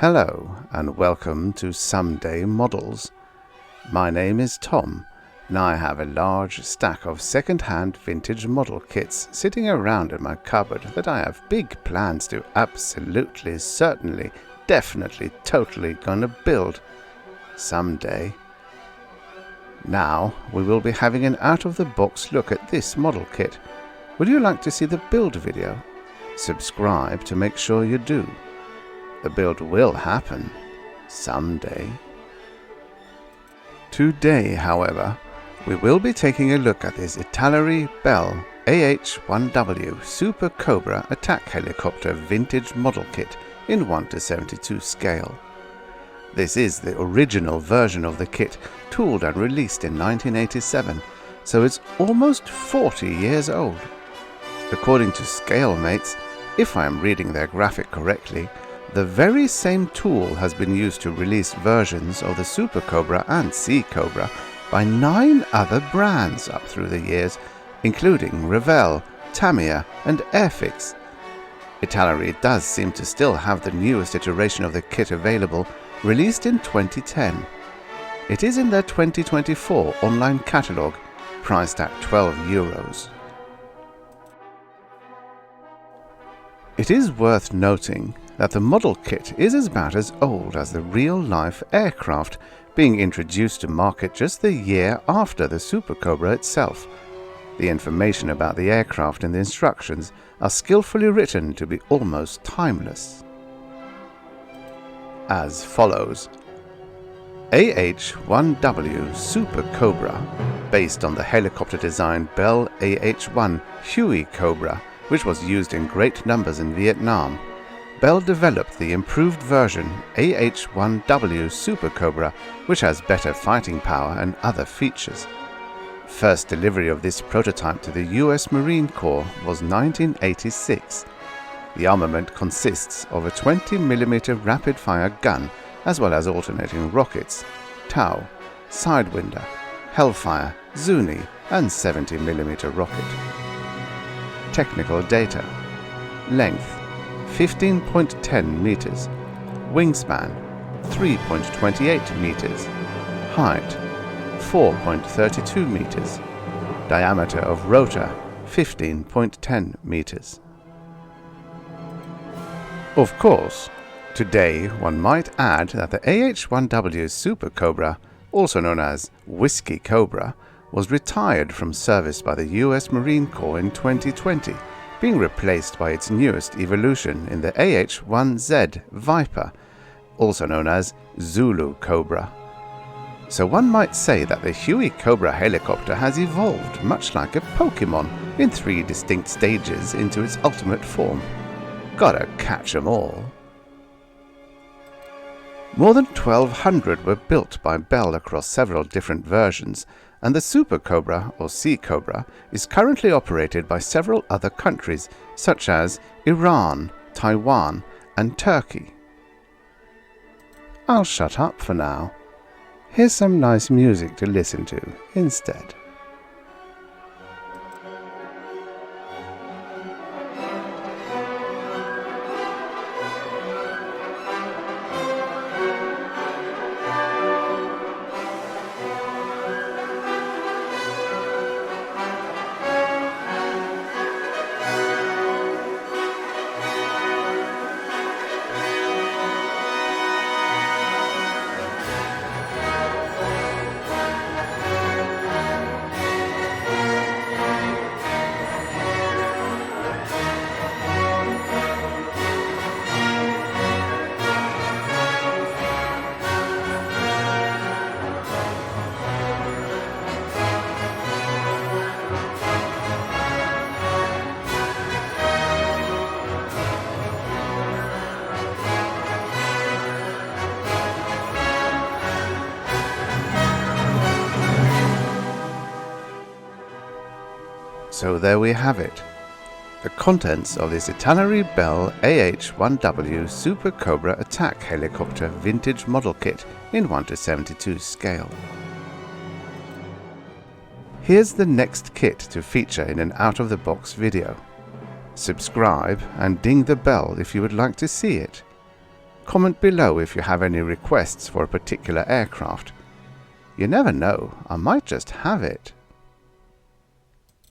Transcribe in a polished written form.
Hello and welcome to Someday Models. My name is Tom and I have a large stack of second-hand vintage model kits sitting around in my cupboard that I have big plans to absolutely, certainly, definitely, totally gonna build someday. Now we will be having an out-of-the-box look at this model kit. Would you like to see the build video? Subscribe to make sure you do. The build will happen someday. Today, however, we will be taking a look at this Italeri Bell AH-1W Super Cobra attack helicopter vintage model kit in 1:72 scale. This is the original version of the kit, tooled and released in 1987, so it's almost 40 years old. According to Scalemates, if I am reading their graphic correctly, the very same tool has been used to release versions of the Super Cobra and Sea Cobra by 9 other brands up through the years, including Revell, Tamiya and Airfix. Italeri does seem to still have the newest iteration of the kit available, released in 2010. It is in their 2024 online catalogue, priced at €12. It is worth noting that the model kit is about as old as the real-life aircraft, being introduced to market just the year after the Super Cobra itself. The information about the aircraft in the instructions are skillfully written to be almost timeless. As follows: AH-1W Super Cobra, based on the helicopter-designed Bell AH-1 Huey Cobra, which was used in great numbers in Vietnam. Bell developed the improved version AH-1W Super Cobra, which has better fighting power and other features. First delivery of this prototype to the US Marine Corps was 1986. The armament consists of a 20mm rapid-fire gun, as well as alternating rockets, TOW, Sidewinder, Hellfire, Zuni and 70mm rocket. Technical data: length 15.10 meters, wingspan 3.28 meters, height 4.32 meters, diameter of rotor 15.10 meters. Of course, today one might add that the AH-1W Super Cobra, also known as Whiskey Cobra, was retired from service by the US Marine Corps in 2020, being replaced by its newest evolution in the AH-1Z Viper, also known as Zulu Cobra. So one might say that the Huey Cobra helicopter has evolved much like a Pokemon in 3 distinct stages into its ultimate form. Gotta catch 'em all. More than 1,200 were built by Bell across several different versions, and the Super Cobra, or Sea Cobra, is currently operated by several other countries, such as Iran, Taiwan, and Turkey. I'll shut up for now. Here's some nice music to listen to instead. So there we have it, the contents of this Italeri Bell AH-1W Super Cobra attack helicopter vintage model kit in 1:72 scale. Here's the next kit to feature in an out-of-the-box video. Subscribe and ding the bell if you would like to see it. Comment below if you have any requests for a particular aircraft. You never know, I might just have it.